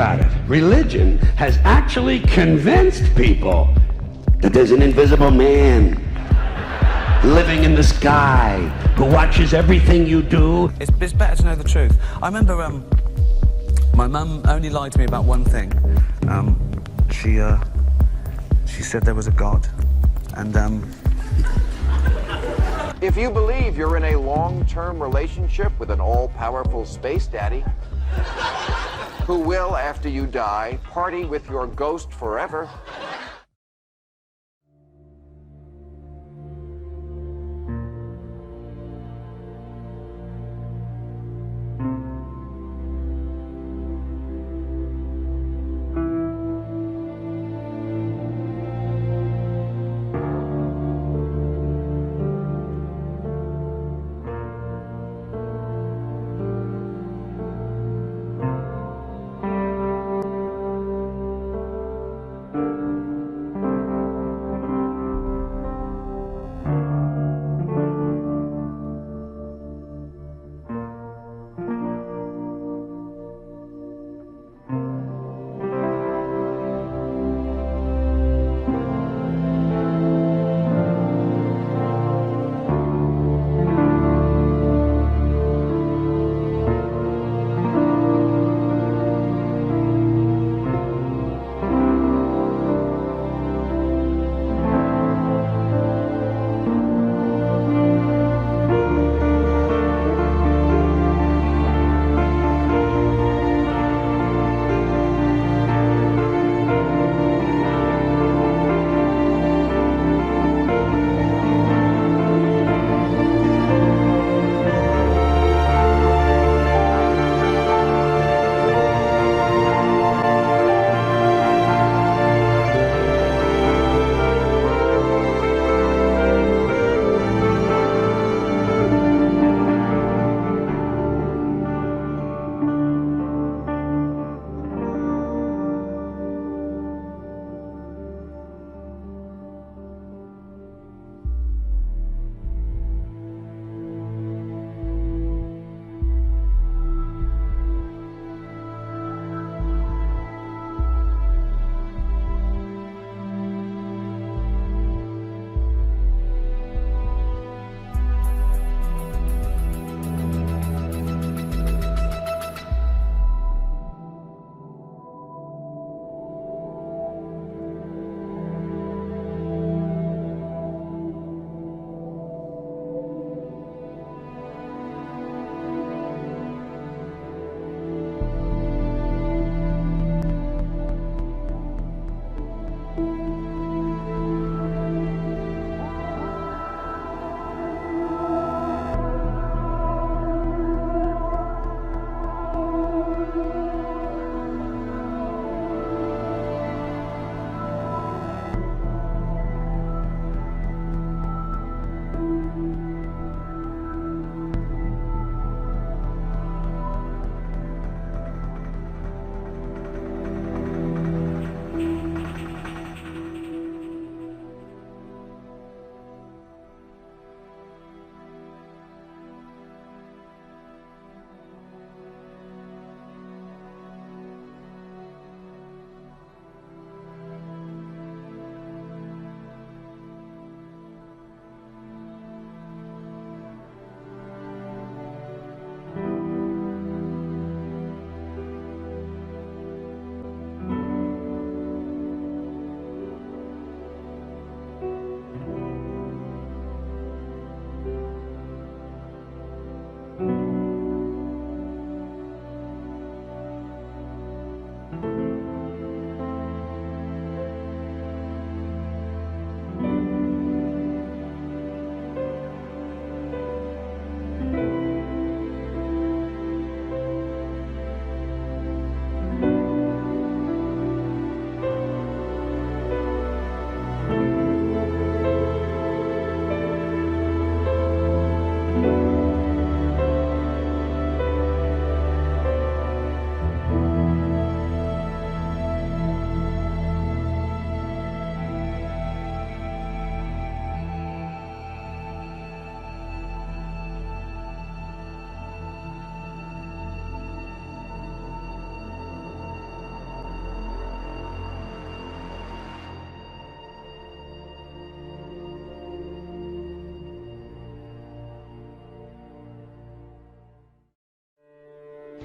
about it. Religion has actually convinced people that there's an invisible man living in the sky who watches everything you do. It's better to know the truth. I remember my mum only lied to me about one thing. She said there was a God, and If you believe you're in a long-term relationship with an all-powerful space daddy who will, after you die, party with your ghost forever,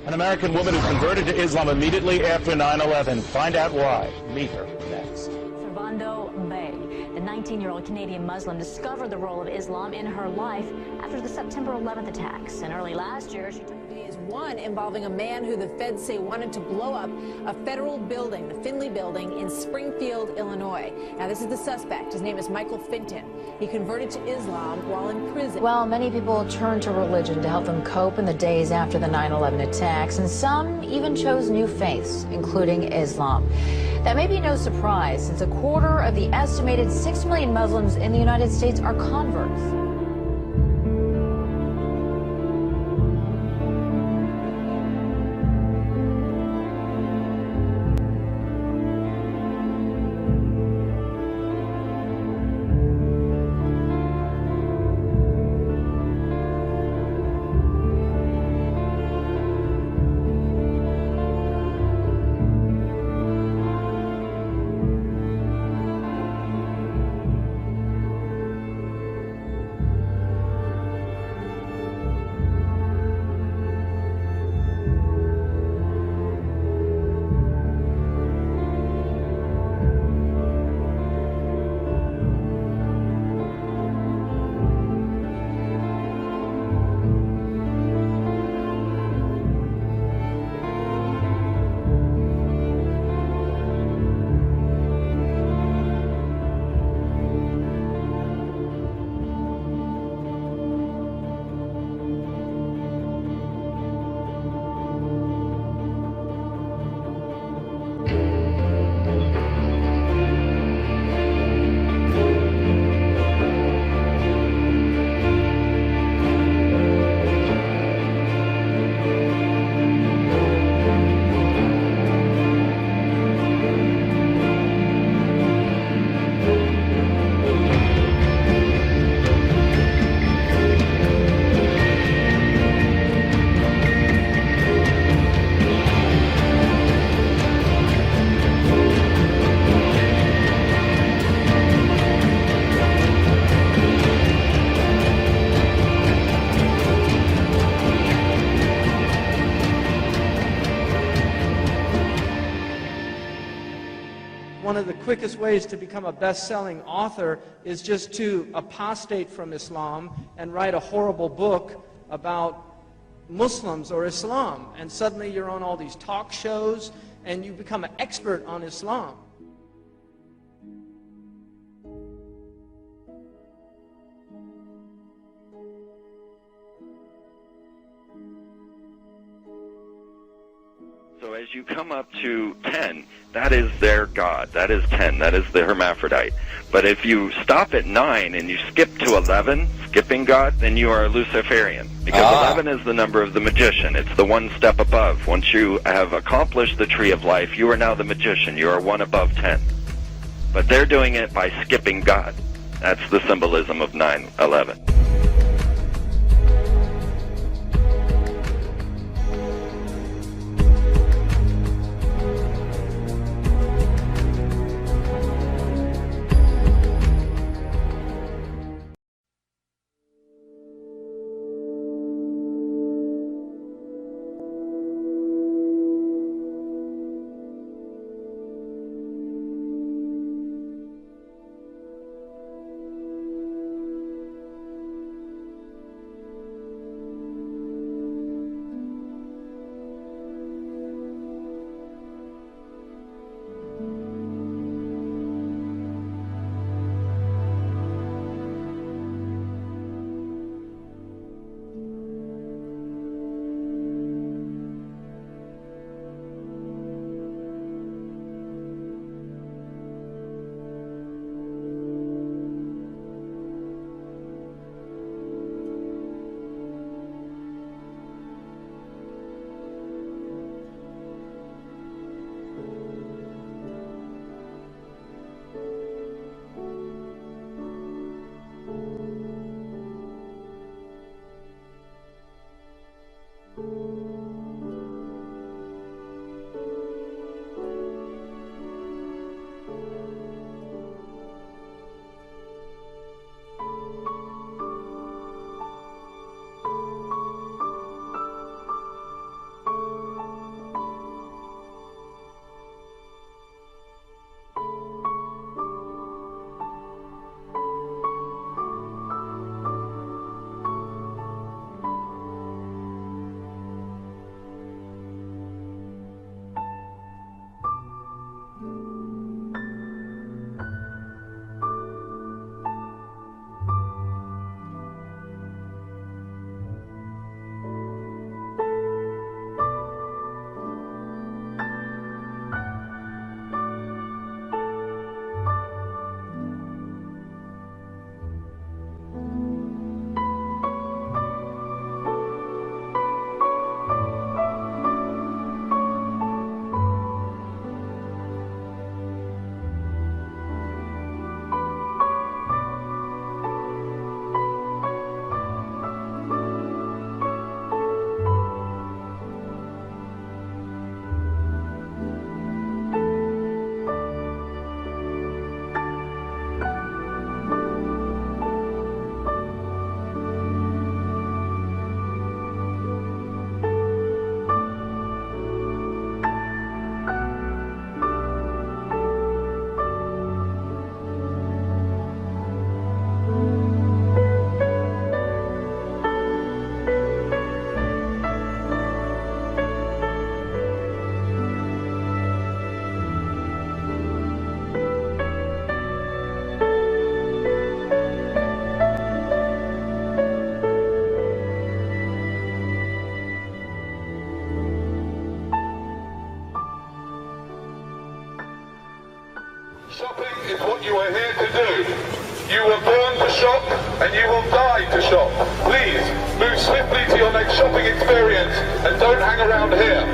An American woman who converted to Islam immediately after 9/11. Find out why. Meet her next. Servando Bay, the 19-year-old Canadian Muslim, discovered the role of Islam in her life after the September 11th attacks. And early last year, she took is one involving a man who the feds say wanted to blow up a federal building, the Finley building in Springfield, Illinois. Now, this is the suspect. His name is Michael Finton. He converted to Islam while in prison. Well, many people turned to religion to help them cope in the days after the 9/11 attacks, and some even chose new faiths, including Islam. That may be no surprise, since a quarter of the estimated 6 million Muslims in the United States are converts. One of the quickest ways to become a best-selling author is just to apostate from Islam and write a horrible book about Muslims or Islam. And suddenly you're on all these talk shows and you become an expert on Islam. So as you come up to 10, that is their God. That is 10. That is the hermaphrodite. But if you stop at 9 and you skip to 11, skipping God, then you are a Luciferian. Because 11 is the number of the magician. It's the one step above. Once you have accomplished the tree of life, you are now the magician. You are one above 10. But they're doing it by skipping God. That's the symbolism of 9/11. Shopping is what you are here to do. You were born to shop and you will die to shop. Please move swiftly to your next shopping experience and don't hang around here.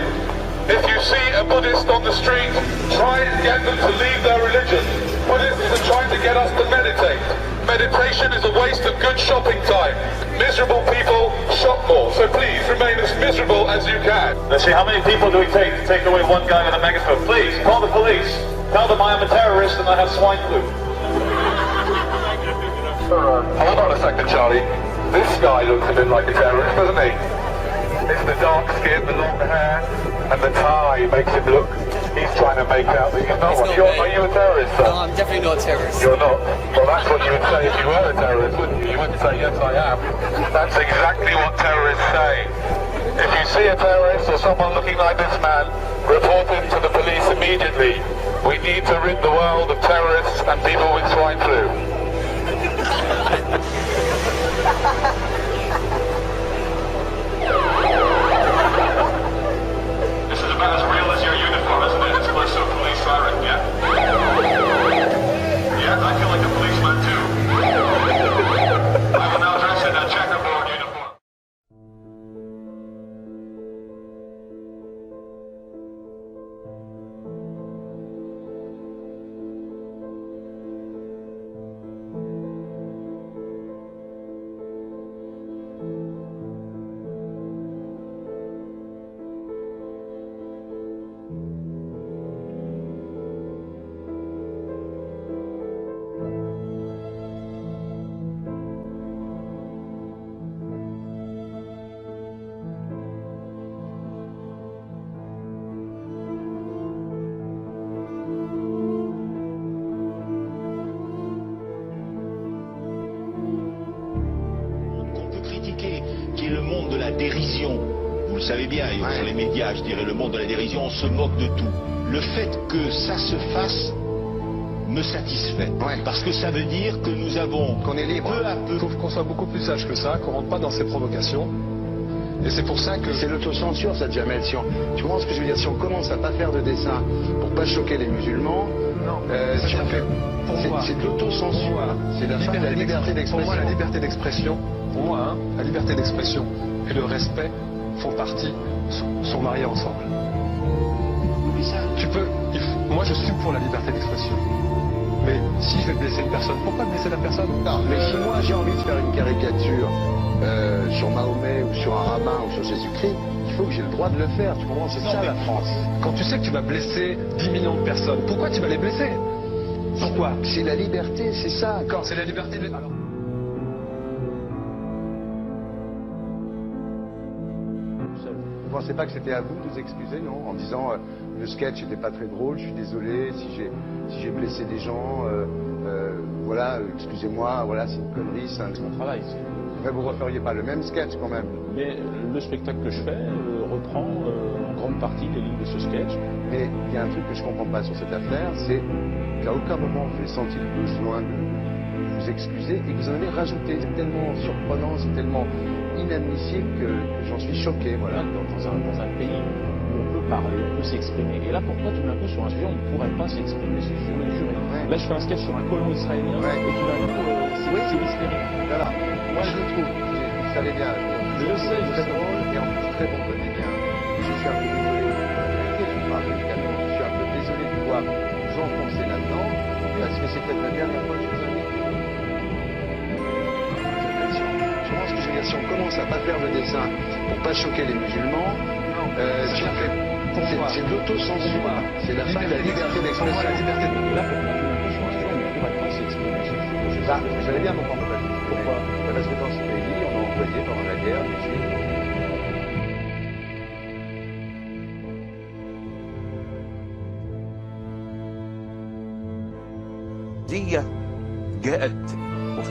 If you see a Buddhist on the street, try and get them to leave their religion. Buddhists are trying to get us to meditate. Meditation is a waste of good shopping time. Miserable people shop more, so please remain as miserable as you can. Let's see, how many people do we take to take away one guy with a megaphone? Please, call the police. Tell them I am a terrorist and I have swine flu. Hold on a second, Charlie. This guy looks a bit like a terrorist, doesn't he? It's the dark skin, the long hair, and the tie makes him look... He's trying to make out that he's not one. Are you a terrorist, sir? No, I'm definitely not a terrorist. You're not? Well, that's what you would say if you were a terrorist, wouldn't you? You wouldn't say, yes, I am. That's exactly what terrorists say. If you see a terrorist or someone looking like this man, report him to the police immediately. We need to rid the world of terrorists and people with swine flu. This is about as real as your uniform, isn't it? It's close to a police siren, yeah? Yeah, I feel like a policeman too. I will now dress in a checkerboard uniform. Qui est le monde de la dérision. Vous le savez bien, sur les médias, je dirais le monde de la dérision, on se moque de tout. Le fait que ça se fasse me satisfait. Parce que ça veut dire que nous avons, qu'on est libre. Peu à peu. Il faut qu'on soit beaucoup plus sage que ça, qu'on rentre pas dans ces provocations. Et c'est pour ça que... C'est l'autocensure, ça, Jamel. Tu comprends ce que je veux dire? Si on commence à pas faire de dessin pour pas choquer les musulmans, c'est de l'autocensure. C'est la fin de la liberté d'expression. Pour moi, la liberté d'expression, la liberté d'expression et le respect font partie, sont mariés ensemble. Moi, je suis pour la liberté d'expression. Mais si je vais blesser une personne, pourquoi blesser la personne? Non, mais si moi j'ai envie de faire une caricature sur Mahomet ou sur un rabbin ou sur Jésus-Christ, il faut que j'ai le droit de le faire. Tu comprends? C'est ça la France. Quand tu sais que tu vas blesser 10 millions de personnes, pourquoi tu vas les blesser? Pourquoi? C'est la liberté, c'est ça. C'est la liberté de... Alors... Vous ne pensez pas que c'était à vous de vous excuser, non? En disant le sketch n'était pas très drôle, je suis désolé si j'ai blessé des gens, voilà, excusez-moi, voilà, c'est une connerie, c'est mon travail. Mais vous ne referiez pas le même sketch quand même? Mais le spectacle que je fais reprend en grande partie les lignes de ce sketch. Mais il y a un truc que je ne comprends pas sur cette affaire, c'est qu'à aucun moment vous avez senti le besoin de vous excuser et que vous en avez rajouté. C'est tellement surprenant, c'est tellement inadmissible que j'en suis choqué. Voilà. Dans un pays où on peut parler, on peut s'exprimer. Et là, pourquoi tout d'un coup, sur un sujet, on ne pourrait pas s'exprimer? C'est sur le juré. Là, je fais un sketch sur un colon israélien et tout d'un coup, c'est hystérique. Voilà. Moi, je le trouve. Vous savez bien. Je le sais, très drôle et en plus très bon comédien. Je suis un peu désolé de la vérité, je parle médicalement. Je suis un peu désolé de pouvoir vous enfoncer là-dedans parce que c'est peut-être la dernière fois que je vous invite. Si on commence à pas faire de dessin pour pas choquer les musulmans, c'est de l'autocensure. C'est la fin de la liberté d'expression. Là, pourquoi tu n'as pas sur un sujet, on ne pourrait pas s'exprimer sur ce sujet? Vous savez bien pourquoi on ne peut pas s'exprimer. Pourquoi? Parce que dans ce pays, on a envoyé pendant la guerre des juifs. دي جاءت في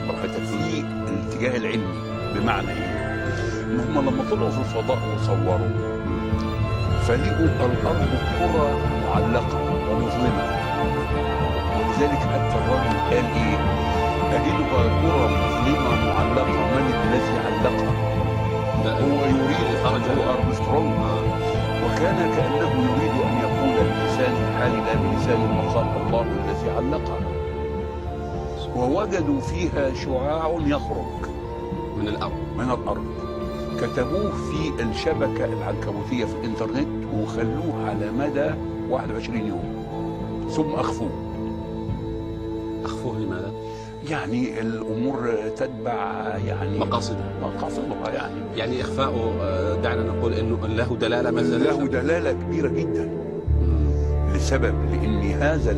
الاتجاه العلمي. بمعنى ايه؟ ان هم لما طلعوا في الفضاء وصوروا فلقوا الارض كره معلقه ومظلمه، ولذلك حتى الراجل قال ايه؟ اجدها كره مظلمه معلقه، من الذي علقها؟ هو يريد ارمسترونج، وكان كانه يريد ان يقول بلسان الحال لا بلسان المقال الله الذي علقها. ووجدوا فيها شعاع يخرج من الأرض. كتبوه في الشبكة العنكبوتية في الإنترنت وخلوه على مدى 21 يوم ثم أخفوه. أخفوه لماذا؟ يعني الأمور تتبع يعني مقاصدها يعني إخفاؤه دعنا نقول إنه له دلالة مثلا. له دلالة كبيرة جدا. لسبب لأن هذا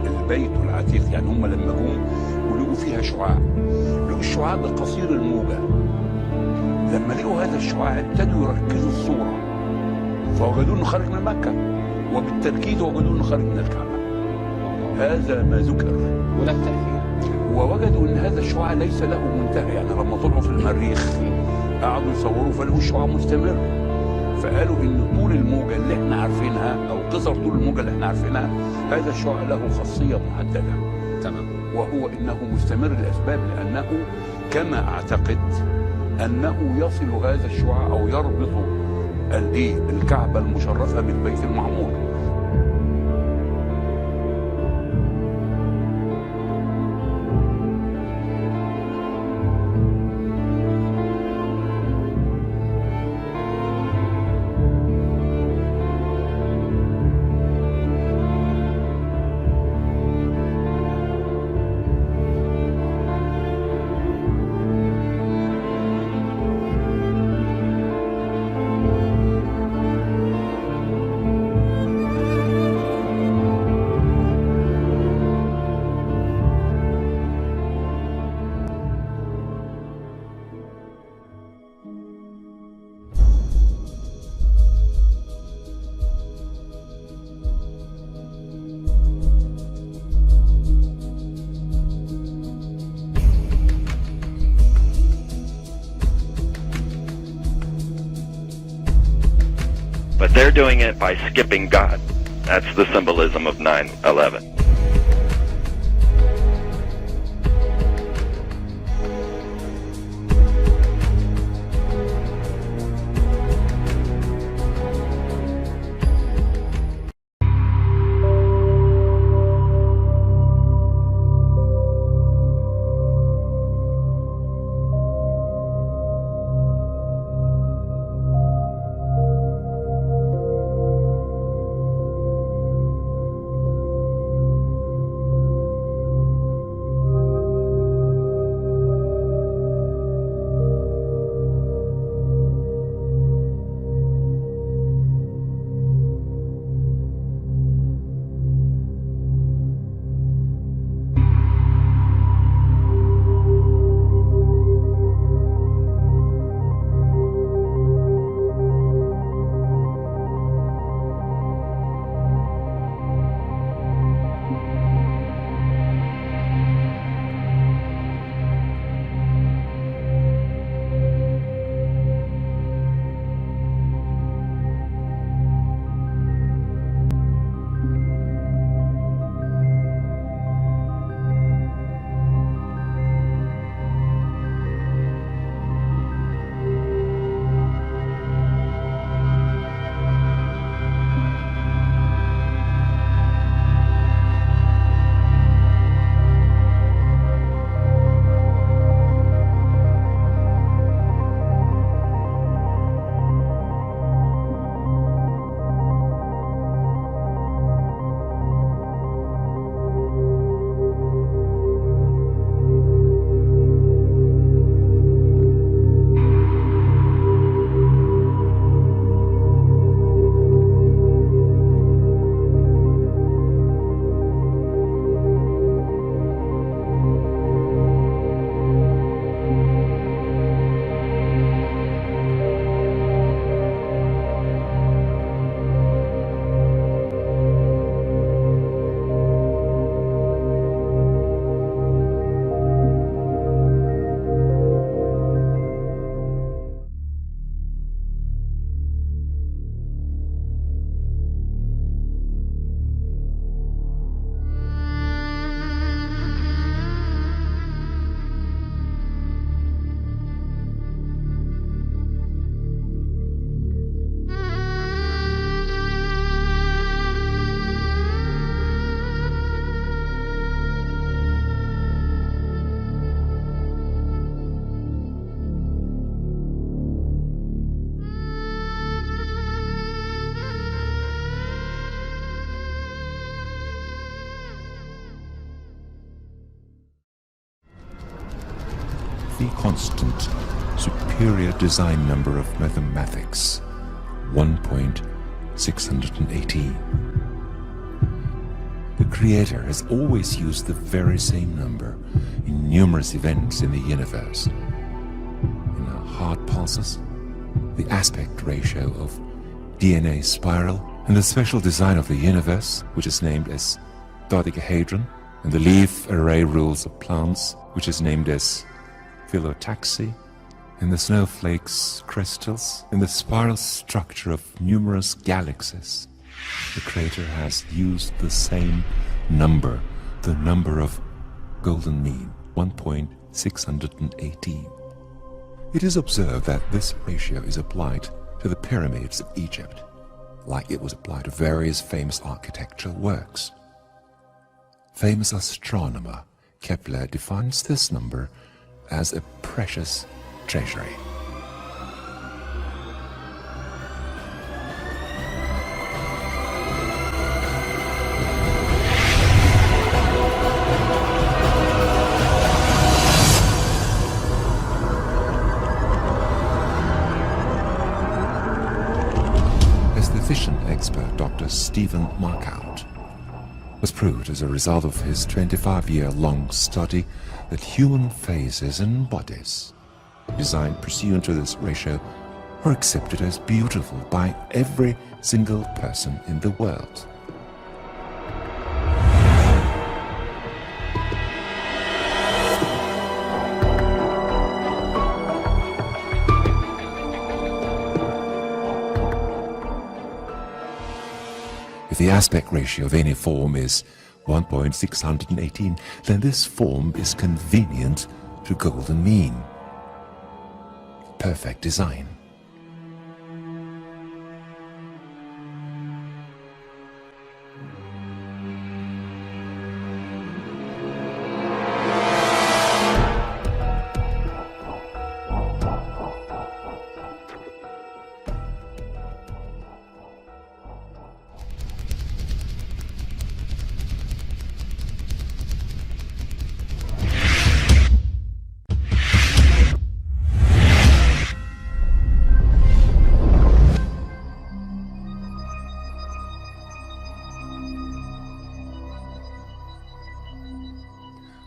البيت العتيق يعني هم لما جم ولقوا فيها شعاع، لقوا الشعاع ده قصير الموجة. لما لقوا هذا الشعاع ابتدوا يركزوا الصورة فوجدوا انه خارج من مكة، وبالتركيز وجدوا انه خارج من الكعبة. هذا ما ذكر ولا تأثير. ووجدوا ان هذا الشعاع ليس له منتهى، يعني لما طلعوا في المريخ قعدوا يصوروا فلقوا الشعاع مستمر، فقالوا ان طول الموجة اللي احنا عارفينها او قصر طول الموجة اللي احنا عارفينها هذا الشعاع له خاصية محددة. تمام. وهو انه مستمر لاسباب، لانه كما اعتقد انه يصل هذا الشعاع او يربط الكعبة المشرفة بالبيت المعمور. But they're doing it by skipping God. That's the symbolism of 9/11. the constant, superior design number of mathematics, 1.618. The Creator has always used the very same number in numerous events in the universe. In our heart pulses, the aspect ratio of DNA spiral, and the special design of the universe, which is named as dodecahedron, and the leaf array rules of plants, which is named as phyllotaxy, in the snowflakes crystals, in the spiral structure of numerous galaxies. The Creator has used the same number, the number of golden mean, 1.618. It is observed that this ratio is applied to the pyramids of Egypt, like it was applied to various famous architectural works. Famous astronomer Kepler defines this number as a precious treasury. Vision expert Dr. Stephen Markout was proved as a result of his 25-year-long study that human faces and bodies designed pursuant to this ratio are accepted as beautiful by every single person in the world. If the aspect ratio of any form is 1.618, then this form is convenient to golden mean. Perfect design.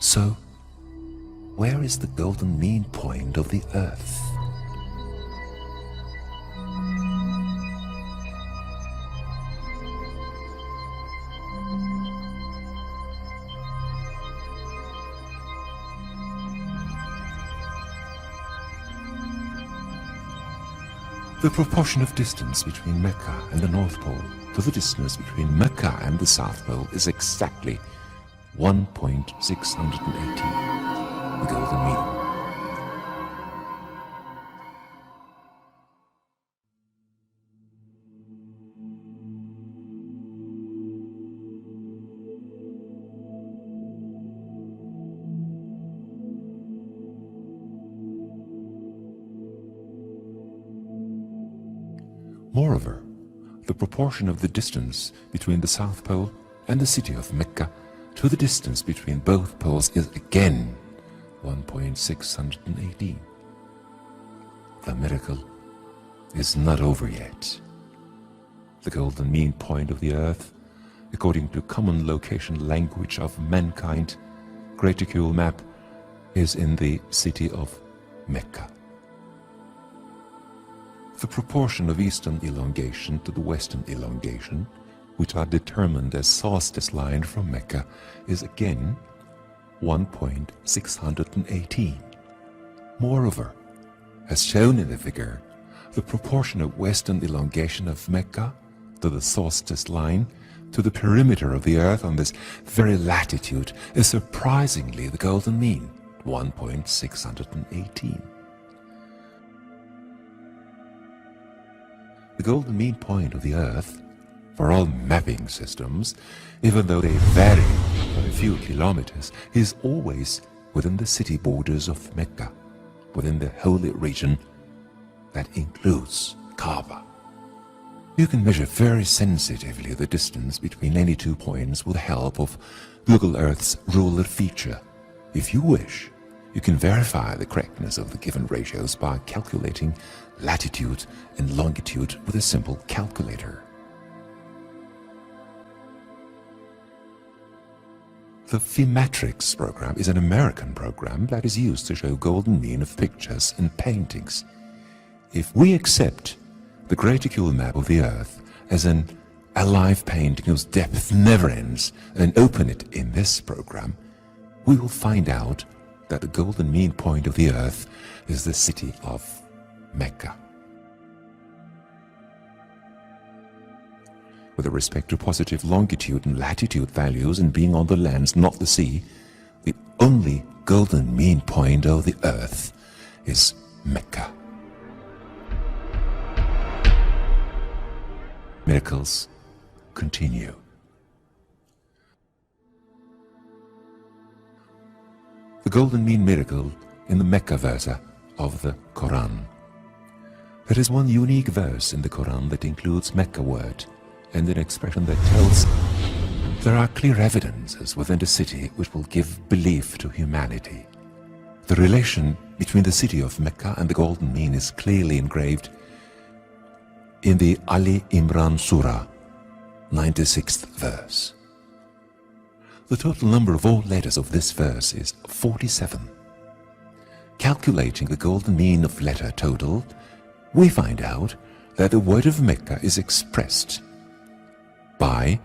So, where is the golden mean point of the Earth? The proportion of distance between Mecca and the North Pole to the distance between Mecca and the South Pole is exactly 1.618, the golden mean. Moreover, the proportion of the distance between the South Pole and the city of Mecca to the distance between both poles is again 1.618. The miracle is not over yet. The golden mean point of the Earth, according to common location language of mankind, graticule map, is in the city of Mecca. The proportion of eastern elongation to the western elongation, which are determined as solstice line from Mecca, is again 1.618. Moreover, as shown in the figure, the proportion of western elongation of Mecca to the solstice line to the perimeter of the Earth on this very latitude is surprisingly the golden mean, 1.618. The golden mean point of the Earth for all mapping systems, even though they vary by a few kilometers, is always within the city borders of Mecca, within the holy region that includes Kaaba. You can measure very sensitively the distance between any 2 points with the help of Google Earth's ruler feature. If you wish, You can verify the correctness of the given ratios by calculating latitude and longitude with a simple calculator. The Thematrix program is an American program that is used to show golden mean of pictures and paintings. If we accept the graticule map of the Earth as an alive painting whose depth never ends and open it in this program, we will find out that the golden mean point of the Earth is the city of Mecca. With respect to positive longitude and latitude values and being on the lands, not the sea, the only golden mean point of the Earth is Mecca. Miracles continue. The golden mean miracle in the Mecca verse of the Quran. There is one unique verse in the Quran that includes Mecca word and an expression that tells there are clear evidences within the city which will give belief to humanity. The relation between the city of Mecca and the golden mean is clearly engraved in the Ali Imran Surah, 96th verse. The total number of all letters of this verse is 47. Calculating the golden mean of letter total, we find out that the word of Mecca is expressed by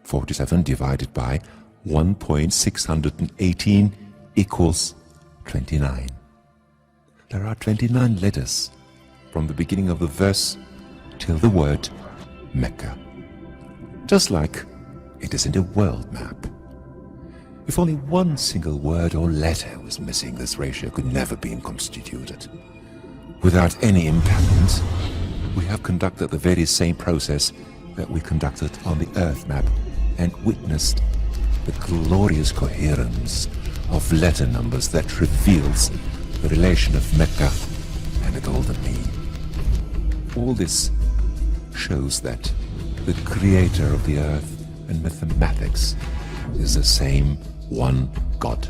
47 divided by 1.618 equals 29. There are 29 letters from the beginning of the verse till the word Mecca. Just like it is in a world map. If only one single word or letter was missing, this ratio could never be constituted. Without any impairment, we have conducted the very same process that we conducted on the Earth map and witnessed the glorious coherence of letter numbers that reveals the relation of Mecca and the golden mean. All this shows that the creator of the Earth and mathematics is the same one God.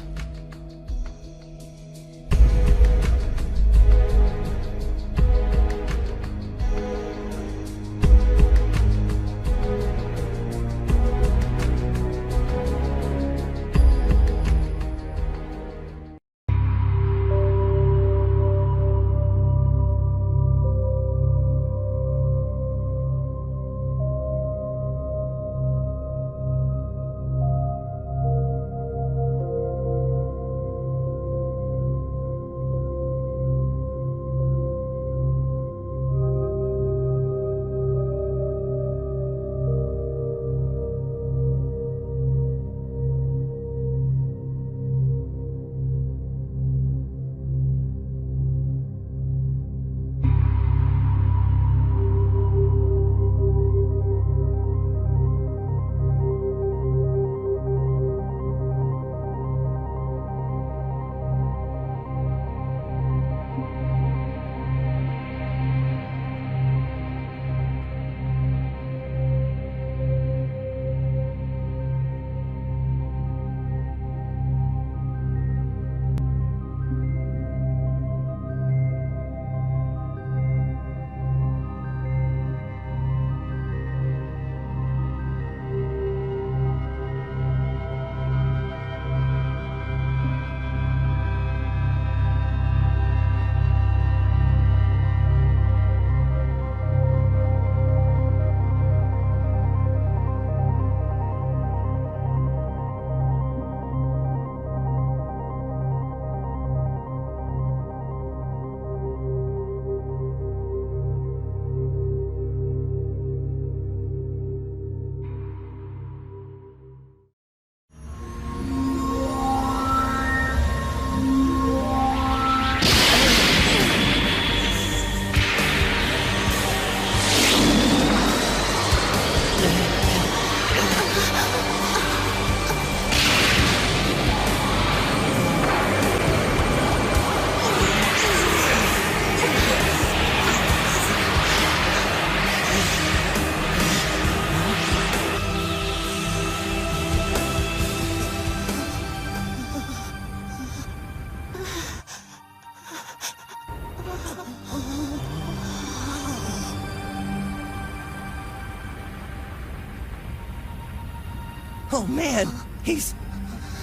Oh man, he's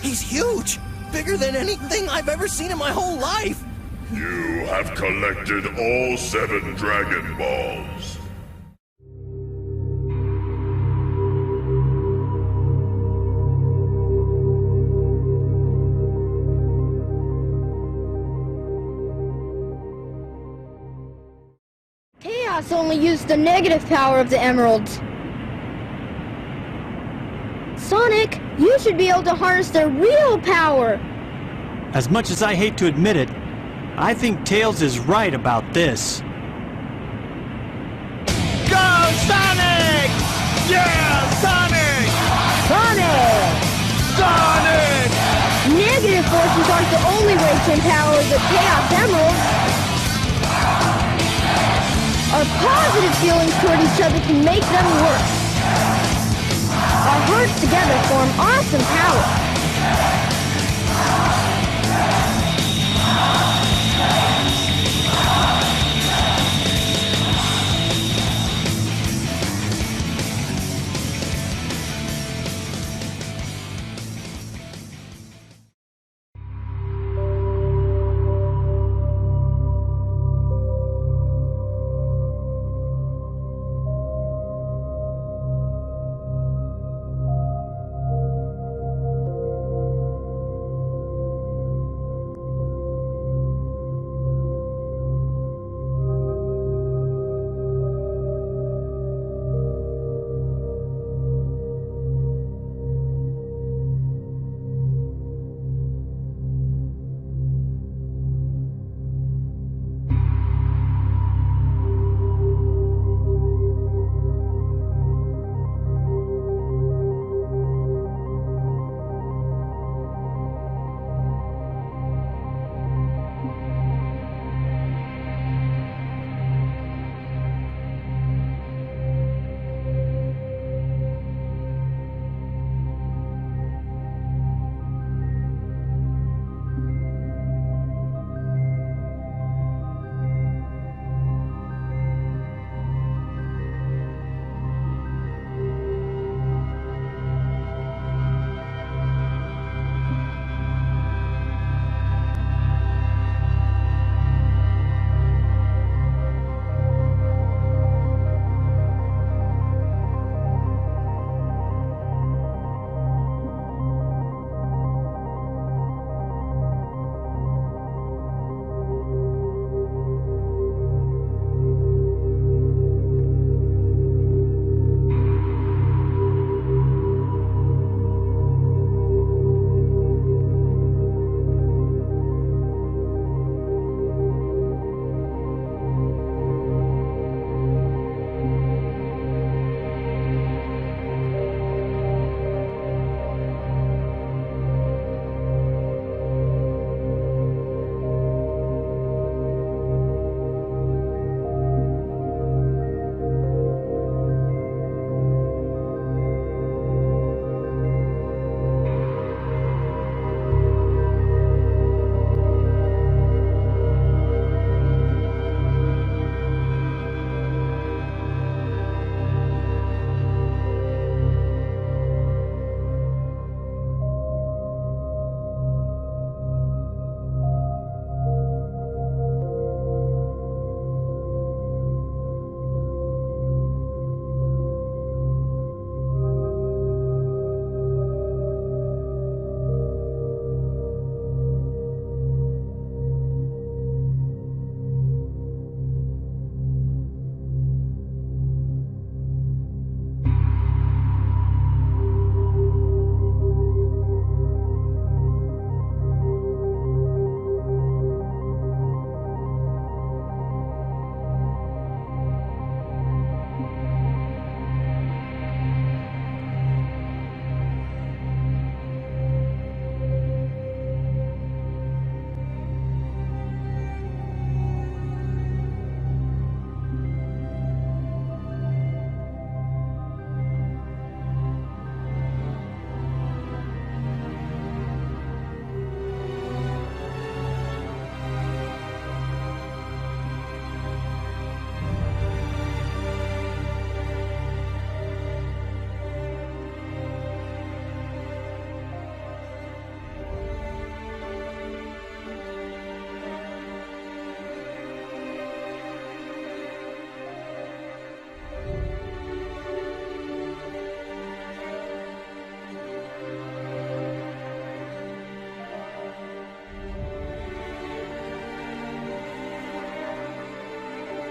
huge! Bigger than anything I've ever seen in my whole life! You have collected all 7 Dragon Balls. Chaos only used the negative power of the emeralds. Sonic, you should be able to harness their real power. As much as I hate to admit it, I think Tails is right about this. Go, Sonic! Yeah, Sonic! Sonic! Sonic! Negative forces aren't the only way to empower the Chaos Emeralds. Our positive feelings toward each other can make them work. Our hearts together form awesome power.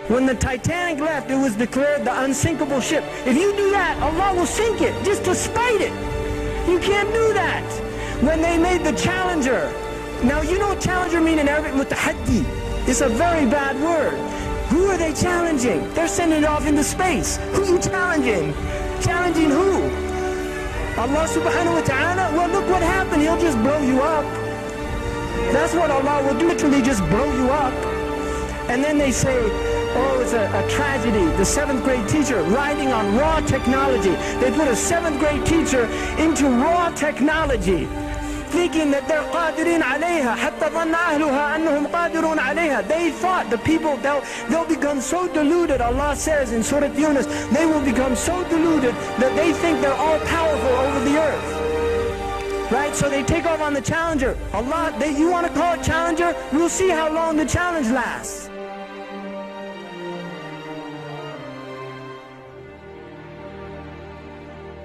When the Titanic left, it was declared the unsinkable ship. If you do that, Allah will sink it, just to spite it. You can't do that. When they made the Challenger, now you know what Challenger mean in Arabic? Mutahaddi. It's a very bad word. Who are they challenging? They're sending it off into space. Who are you challenging? Challenging who? Allah subhanahu wa ta'ala? Well, look what happened. He'll just blow you up. That's what Allah will do, literally just blow you up. And then they say, oh, it's a tragedy. The 7th grade teacher riding on raw technology. They put a 7th grade teacher into raw technology, thinking that they're قادرين عليها حتى ظن أهلها أنهم قادرون عليها. They thought the people, they'll become so deluded. Allah says in Surah Yunus, they will become so deluded that they think they're all powerful over the earth. Right? So they take off on the Challenger. Allah, you want to call it Challenger? We'll see how long the challenge lasts.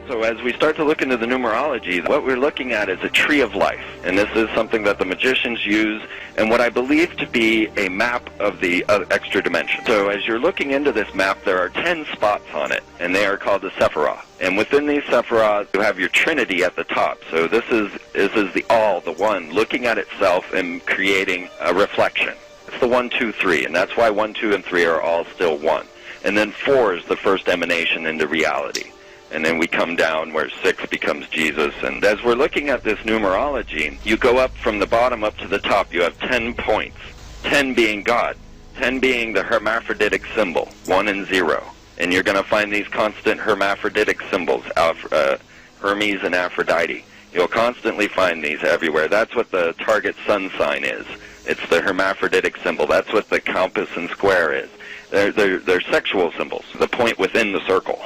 So as we start to look into the numerology, what we're looking at is a tree of life. And this is something that the magicians use, and what I believe to be a map of the extra dimension. So as you're looking into this map, there are 10 spots on it, and they are called the Sephirah. And within these Sephirah, you have your Trinity at the top. So this is the all, the one, looking at itself and creating a reflection. It's the 1, 2, 3, and that's why 1, 2, and 3 are all still 1. And then 4 is the first emanation into reality. And then we come down where 6 becomes Jesus. And as we're looking at this numerology, you go up from the bottom up to the top. You have 10 points, 10 being God, 10 being the hermaphroditic symbol, 1 and 0. And you're going to find these constant hermaphroditic symbols, Hermes and Aphrodite. You'll constantly find these everywhere. That's what the target sun sign is. It's the hermaphroditic symbol. That's what the compass and square is. They're sexual symbols. The point within the circle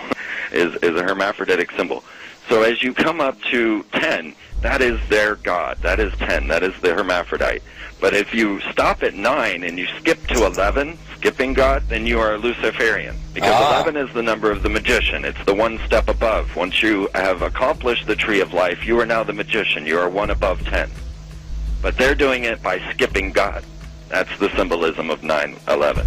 is a hermaphroditic symbol. So as you come up to 10, that is their God. That is 10. That is the hermaphrodite. But if you stop at 9 and you skip to 11, skipping God, then you are a Luciferian. Because 11 is the number of the magician. It's the one step above. Once you have accomplished the tree of life, you are now the magician. You are one above 10. But they're doing it by skipping God. That's the symbolism of 9/11.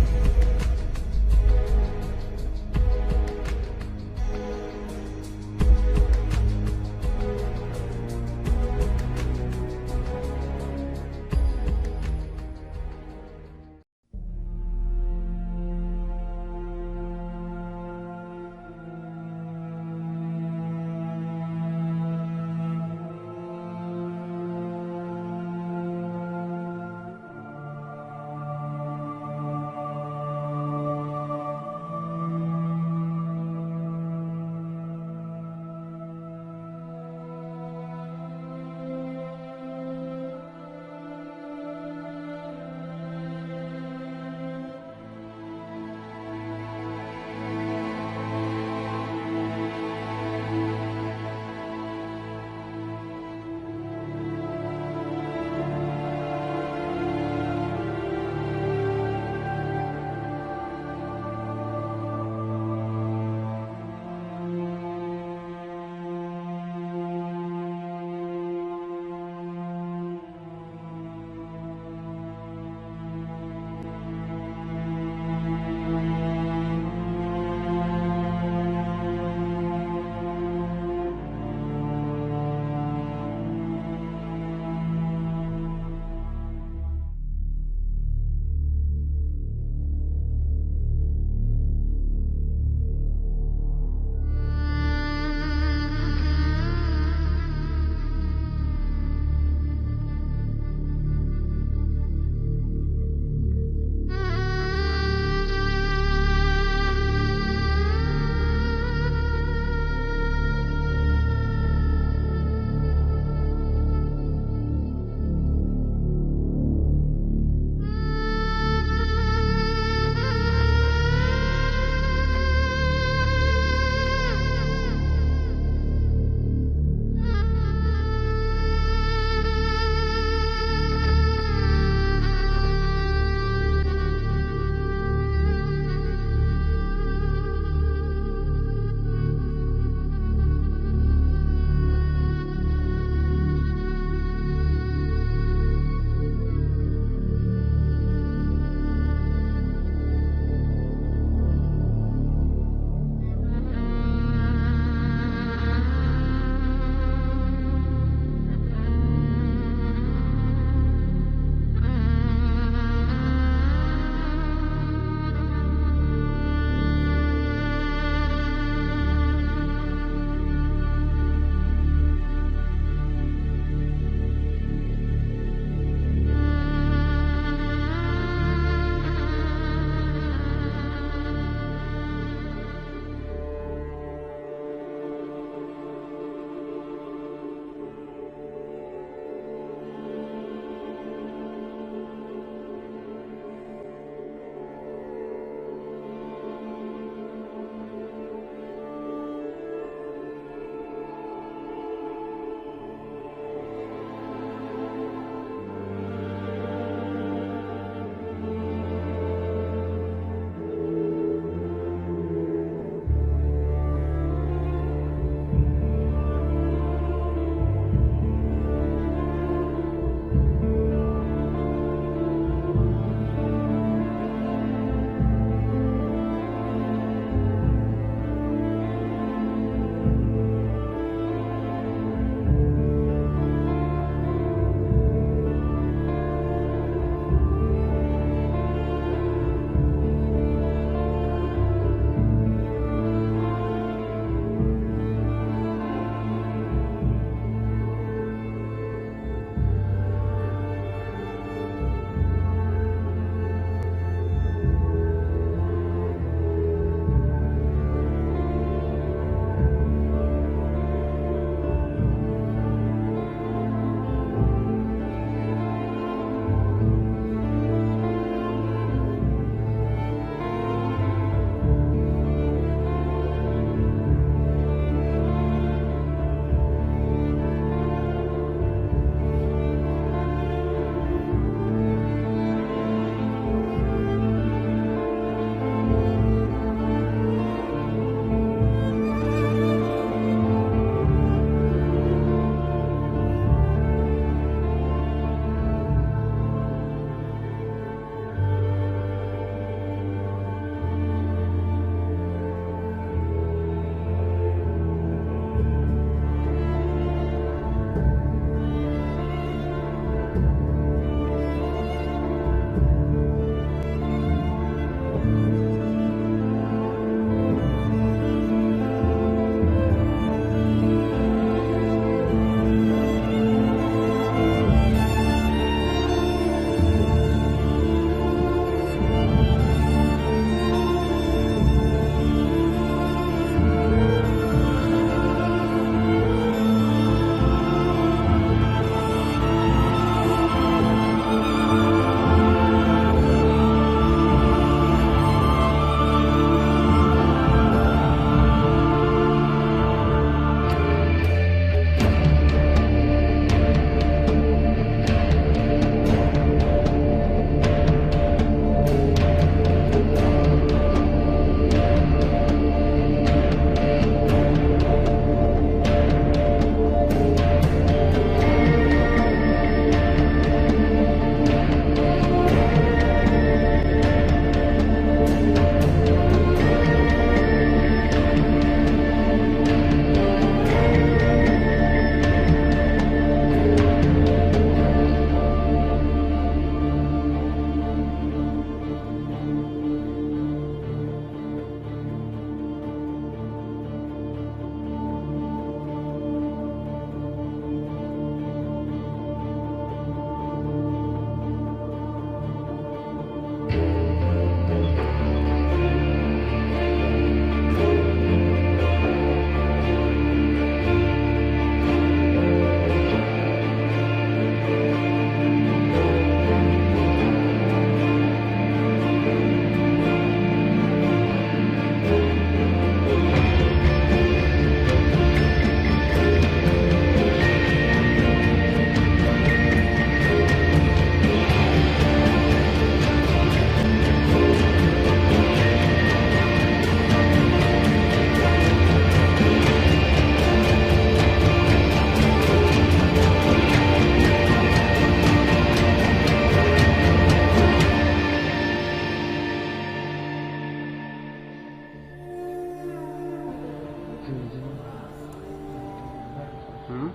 ها؟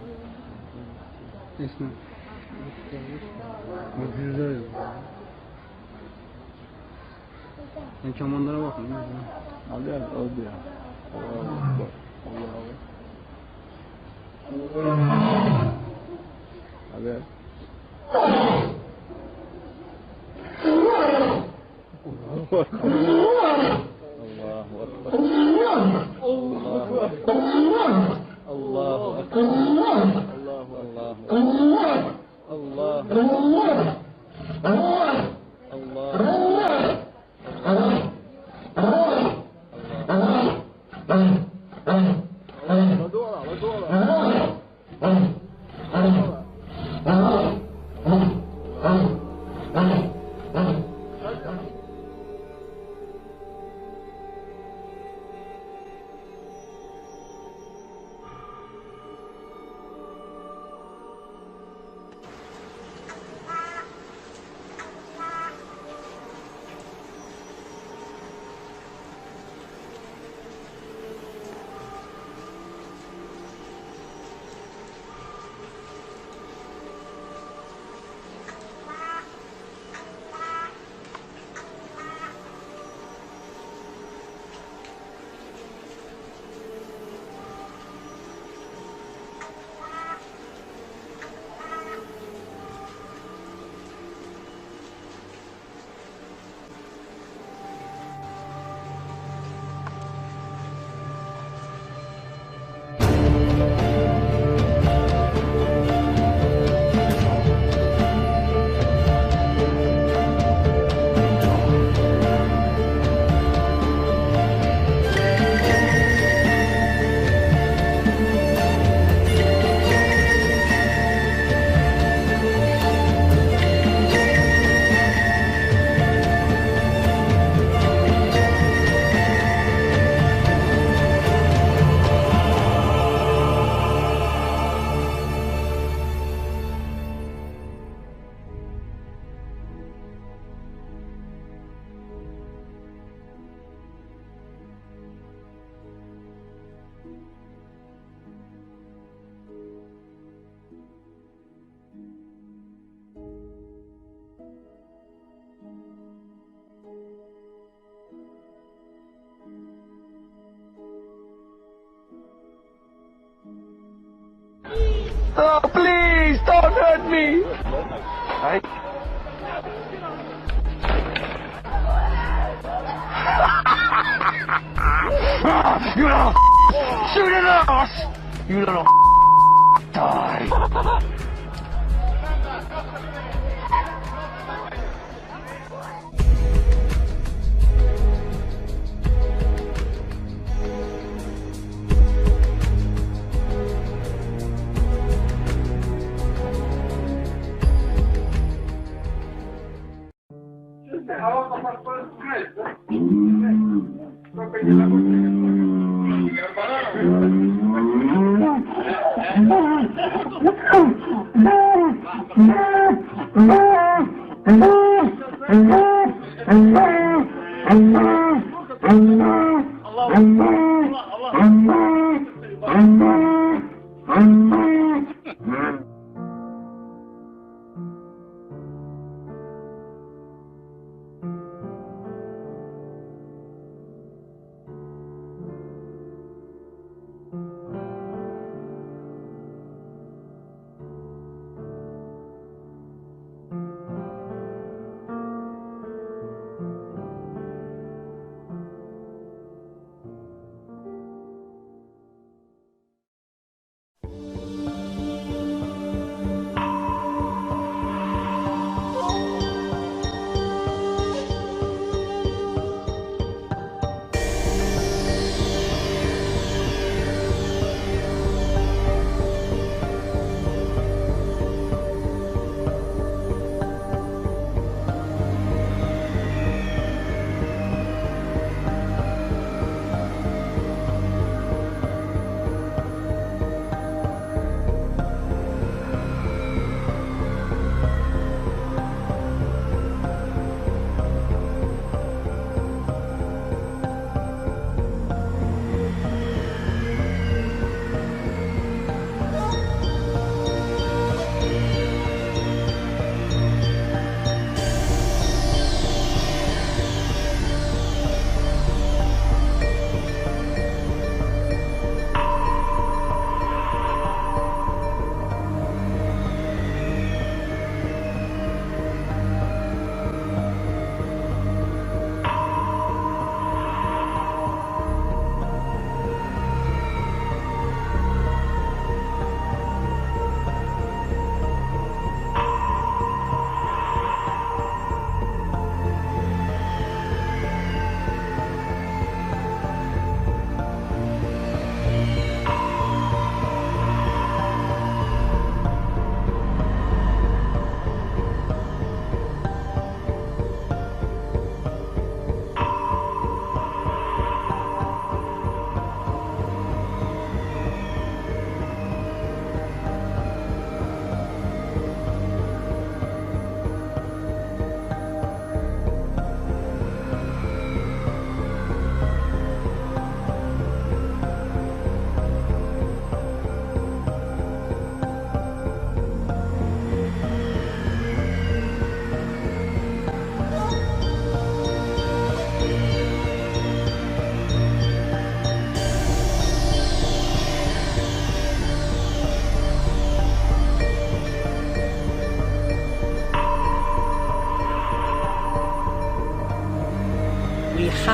اسمه Güzel. Sen çamanlara bakın. Aldı ya, aldı ya. Allah Allah. Oh, please, don't hurt me! You little shoot it off! You little die!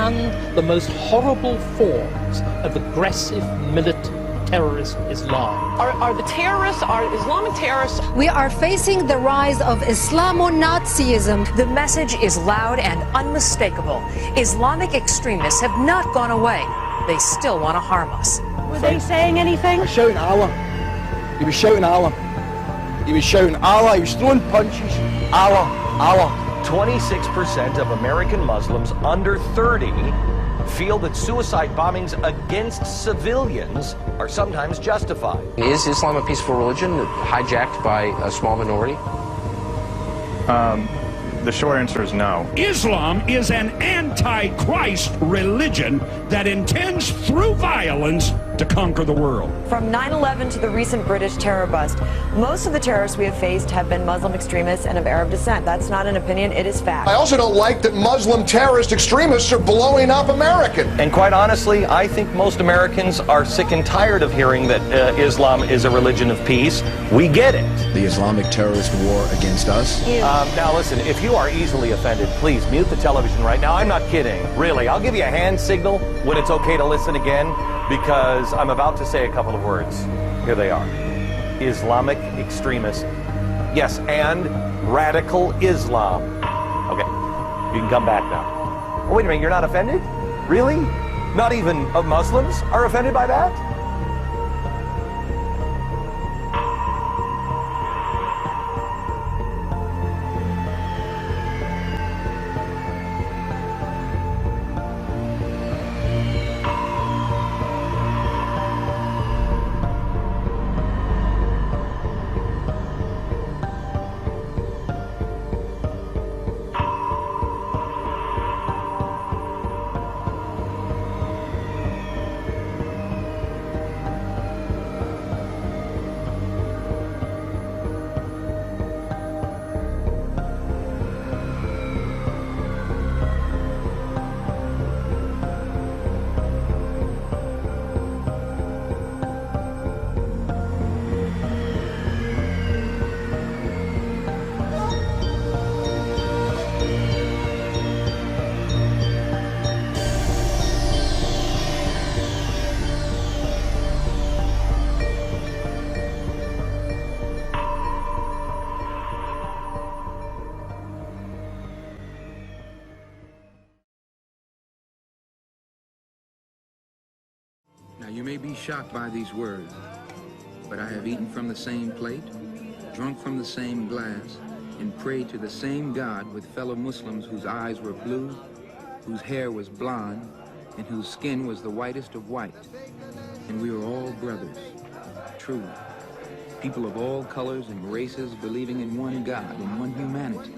fund the most horrible forms of aggressive militant terrorist Islam. Are the terrorists, are Islamic terrorists? We are facing the rise of Islamo-Nazism. The message is loud and unmistakable. Islamic extremists have not gone away. They still want to harm us. Were they saying anything? Shouting Allah. He was shouting Allah. He was shouting Allah. He was throwing punches. Allah, Allah. 26% of American Muslims under 30 feel that suicide bombings against civilians are sometimes justified. Is Islam a peaceful religion hijacked by a small minority? The short answer is no. Islam is an anti-Christ religion that intends through violence to conquer the world. From 9/11 to the recent British terror bust, most of the terrorists we have faced have been Muslim extremists and of Arab descent. That's not an opinion, it is fact. I also don't like that Muslim terrorist extremists are blowing up Americans. And quite honestly, I think most Americans are sick and tired of hearing that Islam is a religion of peace. We get it. The Islamic terrorist war against us? Now listen, if you are easily offended, please mute the television right now. I'm not kidding. Really, I'll give you a hand signal when it's okay to listen again, because I'm about to say a couple of words. Here they are. Islamic extremist. Yes, and radical Islam. Okay, you can come back now. Oh, wait a minute, you're not offended? Really? Not even Muslims are offended by that? You may be shocked by these words, but I have eaten from the same plate, drunk from the same glass, and prayed to the same God with fellow Muslims whose eyes were blue, whose hair was blonde, and whose skin was the whitest of white. And we were all brothers, truly. People of all colors and races believing in one God, in one humanity.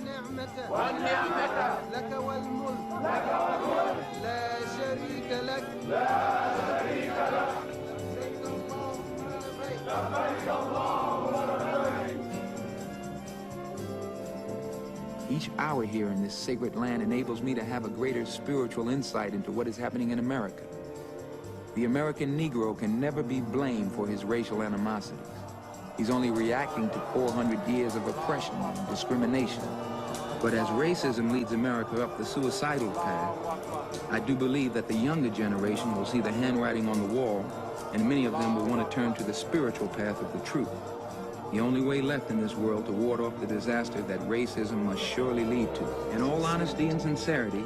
Each hour here in this sacred land enables me to have a greater spiritual insight into what is happening in America. The American Negro can never be blamed for his racial animosities. He's only reacting to 400 years of oppression and discrimination. But as racism leads America up the suicidal path, I do believe that the younger generation will see the handwriting on the wall, and many of them will want to turn to the spiritual path of the truth. The only way left in this world to ward off the disaster that racism must surely lead to. In all honesty and sincerity,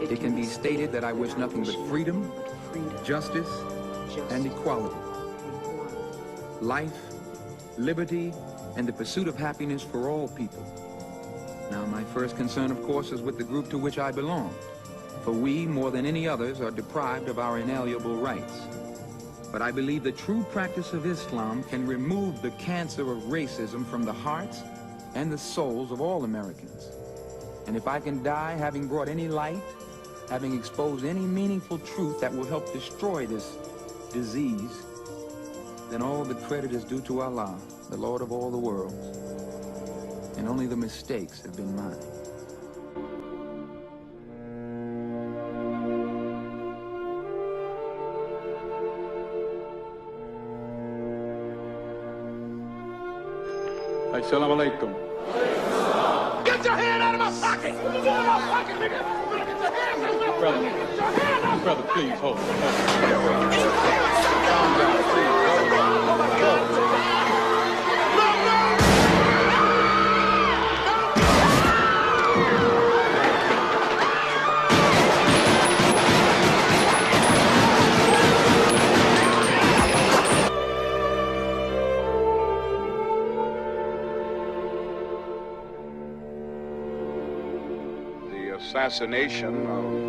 it can be stated that I wish nothing but freedom, justice, and equality. Life, liberty, and the pursuit of happiness for all people. Now, my first concern, of course, is with the group to which I belong. For we, more than any others, are deprived of our inalienable rights. But I believe the true practice of Islam can remove the cancer of racism from the hearts and the souls of all Americans. And if I can die having brought any light, having exposed any meaningful truth that will help destroy this disease, then all the credit is due to Allah, the Lord of all the worlds. And only the mistakes have been mine. Assalamu alaikum. Get your hand out of my pocket! Get your hand out of my pocket, nigga! Get your hands out of my Brother, please, hold. The assassination of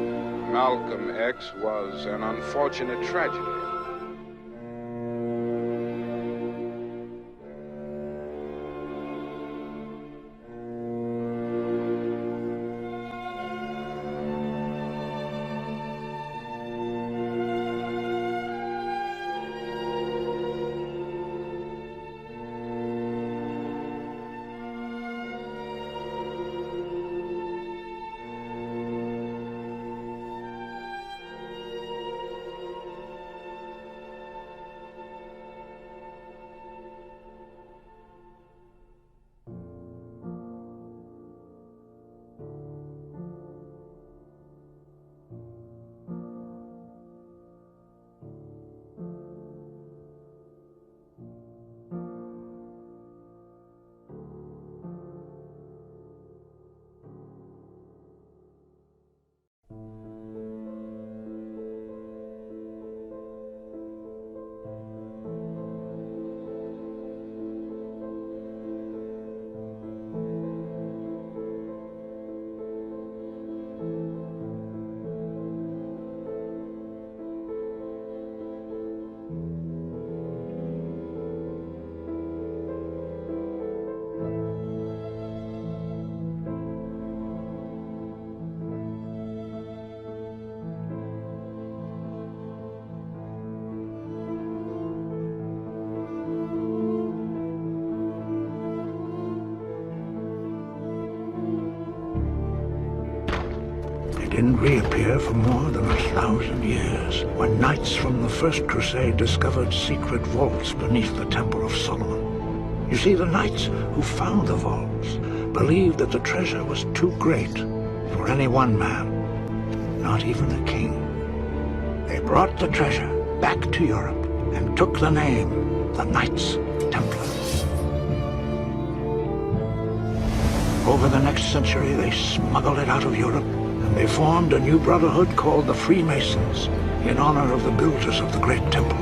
Malcolm X was an unfortunate tragedy. Didn't reappear for more than 1,000 years, when knights from the First Crusade discovered secret vaults beneath the Temple of Solomon. You see, the knights who found the vaults believed that the treasure was too great for any one man, not even a king. They brought the treasure back to Europe and took the name, the Knights Templar. Over the next century, they smuggled it out of Europe. They formed a new brotherhood called the Freemasons in honor of the builders of the Great Temple.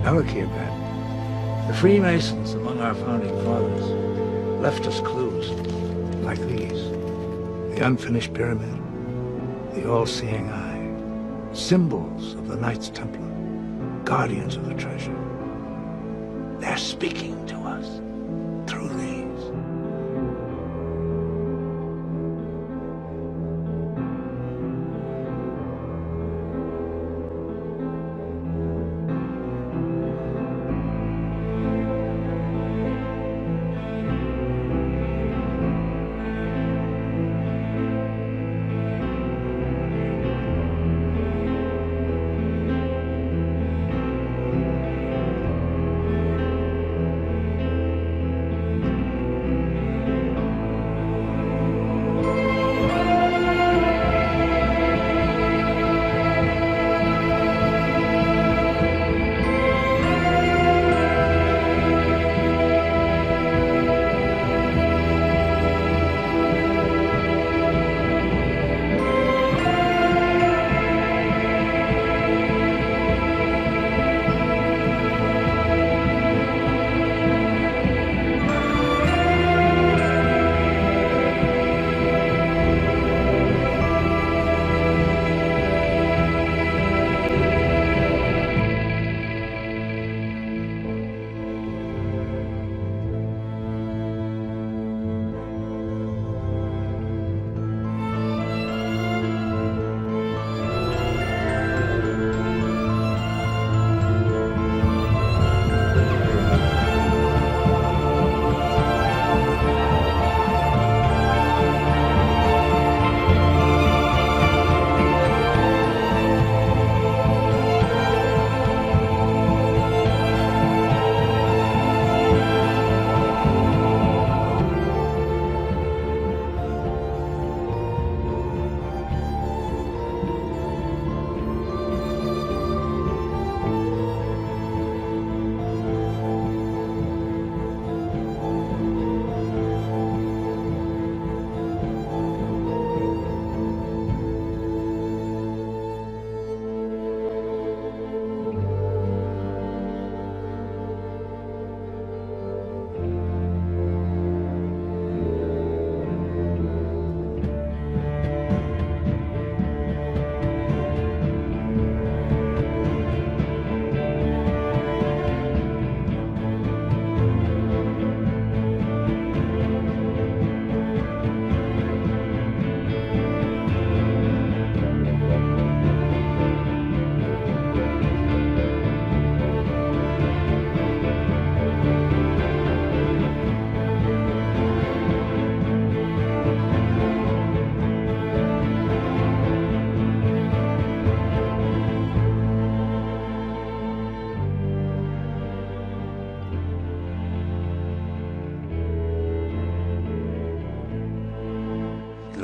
Now look here, Ben. The Freemasons among our founding fathers left us clues like these. The unfinished pyramid, the all-seeing eye. Symbols of the Knights Templar, guardians of the treasure. They're speaking to us through these.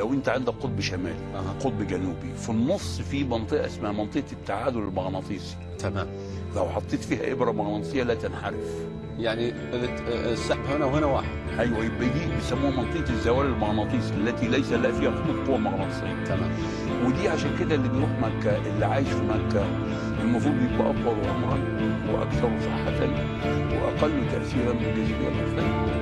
لو انت عندك قطب شمالي قطب جنوبي، في النص في منطقه اسمها منطقه التعادل المغناطيسي. تمام. لو حطيت فيها ابره مغناطيسيه لا تنحرف. يعني السحب هنا وهنا واحد. ايوه، يبقى دي بيسموها منطقه الزوال المغناطيسي التي ليس لها فيها خطوط قوه مغناطيسيه. تمام. ودي عشان كده اللي بيروح مكه، اللي عايش في مكه، المفروض يبقى اطول عمرا واكثر صحه واقل تاثيرا بالجاذبيه الارضيه.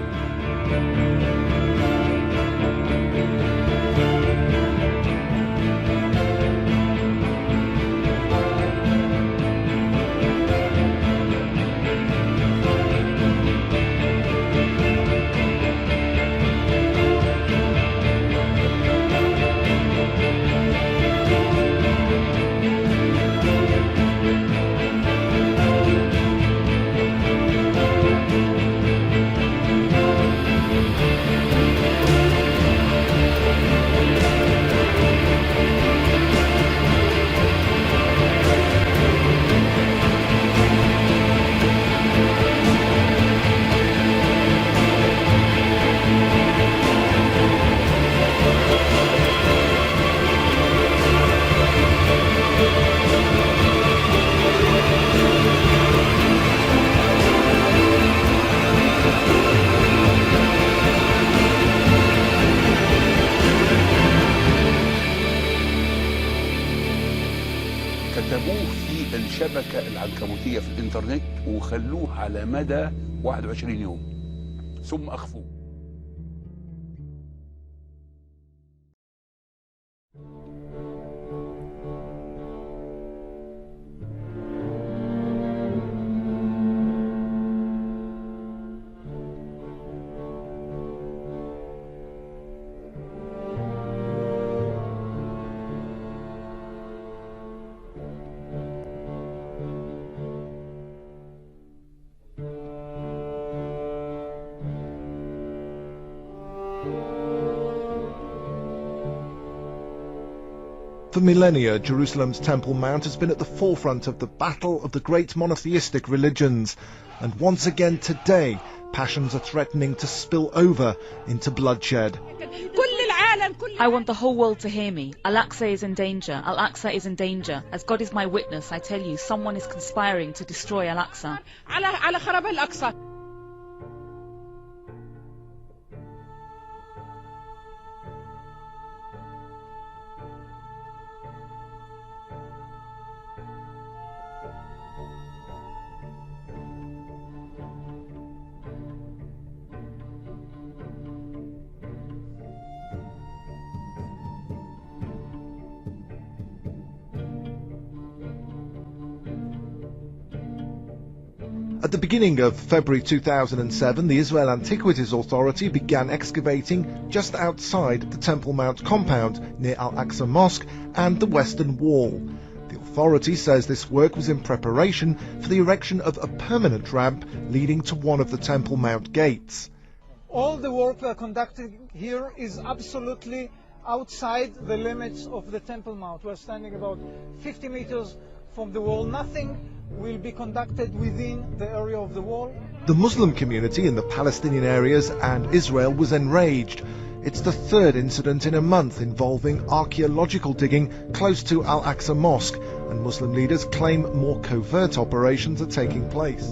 كتبوه في الشبكة العنكبوتية في الإنترنت وخلوه على مدى 21 يوم ثم أخفوه. For millennia, Jerusalem's Temple Mount has been at the forefront of the battle of the great monotheistic religions. And once again today, passions are threatening to spill over into bloodshed. I want the whole world to hear me. Al-Aqsa is in danger. Al-Aqsa is in danger. As God is my witness, I tell you, someone is conspiring to destroy Al-Aqsa. At the beginning of February 2007, the Israel Antiquities Authority began excavating just outside the Temple Mount compound near Al-Aqsa Mosque and the Western Wall. The authority says this work was in preparation for the erection of a permanent ramp leading to one of the Temple Mount gates. All the work we are conducting here is absolutely outside the limits of the Temple Mount. We are standing about 50 meters from the wall. Nothing will be conducted within the area of the wall. The Muslim community in the Palestinian areas and Israel was enraged. It's the third incident in a month involving archaeological digging close to Al-Aqsa Mosque, and Muslim leaders claim more covert operations are taking place.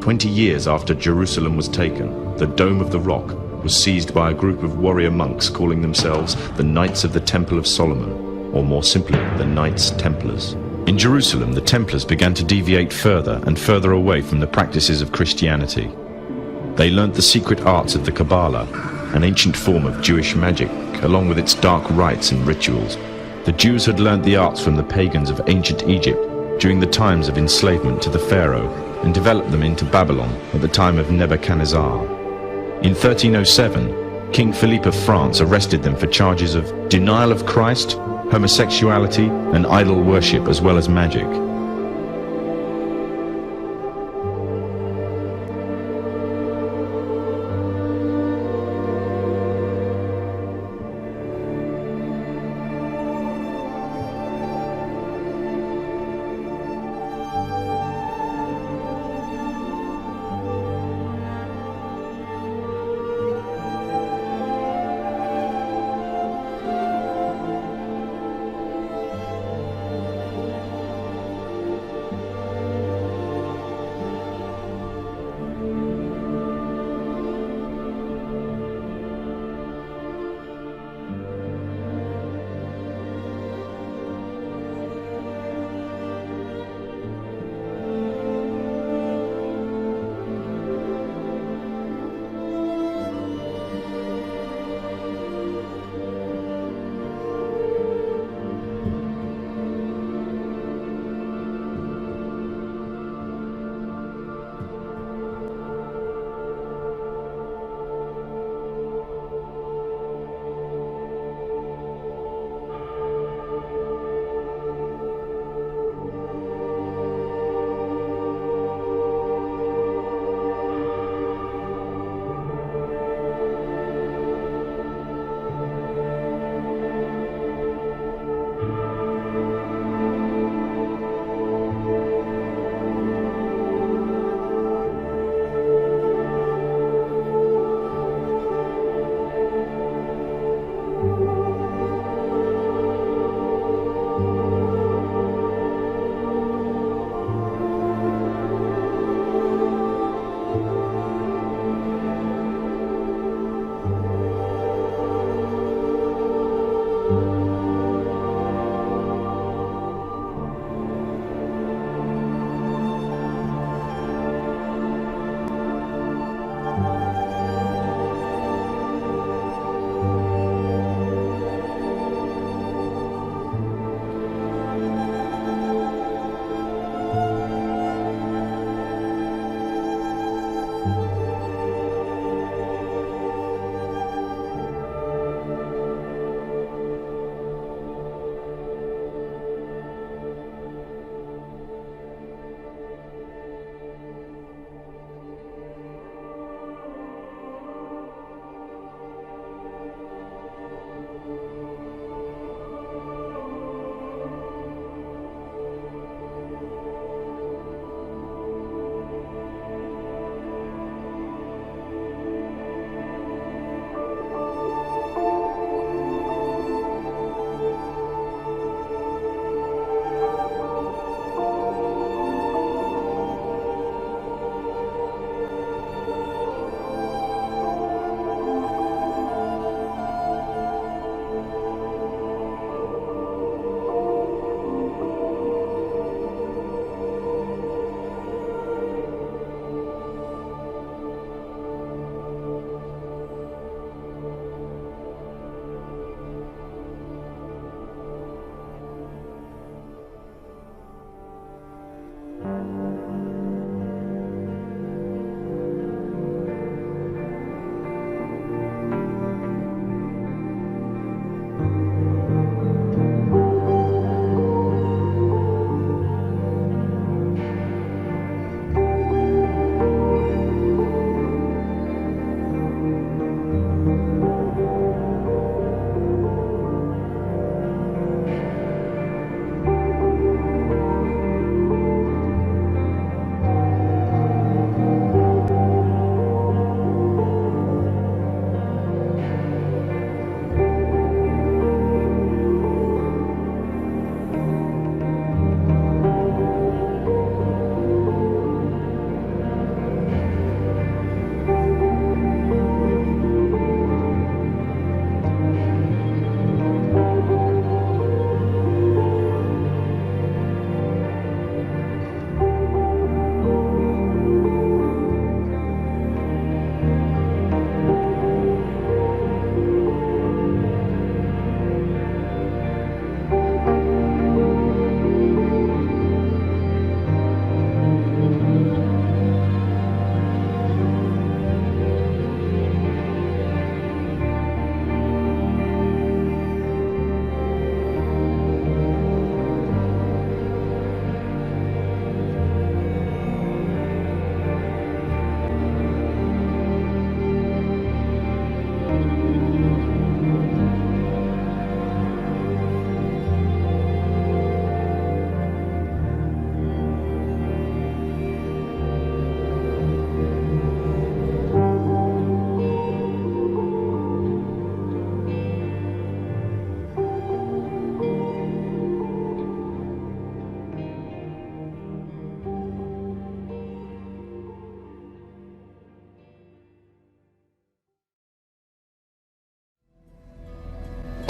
20 years after Jerusalem was taken, the Dome of the Rock was seized by a group of warrior monks calling themselves the Knights of the Temple of Solomon, or more simply, the Knights Templars. In Jerusalem, the Templars began to deviate further and further away from the practices of Christianity. They learnt the secret arts of the Kabbalah, an ancient form of Jewish magic, along with its dark rites and rituals. The Jews had learnt the arts from the pagans of ancient Egypt during the times of enslavement to the Pharaoh, and developed them into Babylon at the time of Nebuchadnezzar. In 1307, King Philippe of France arrested them for charges of denial of Christ, homosexuality, and idol worship, as well as magic.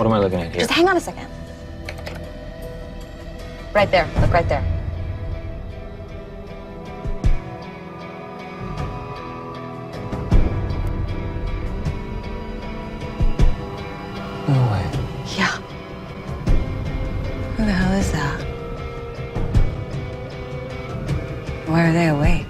What am I looking at here? Just hang on a second. Right there. Look right there. No way. Yeah. Who the hell is that? Why are they awake?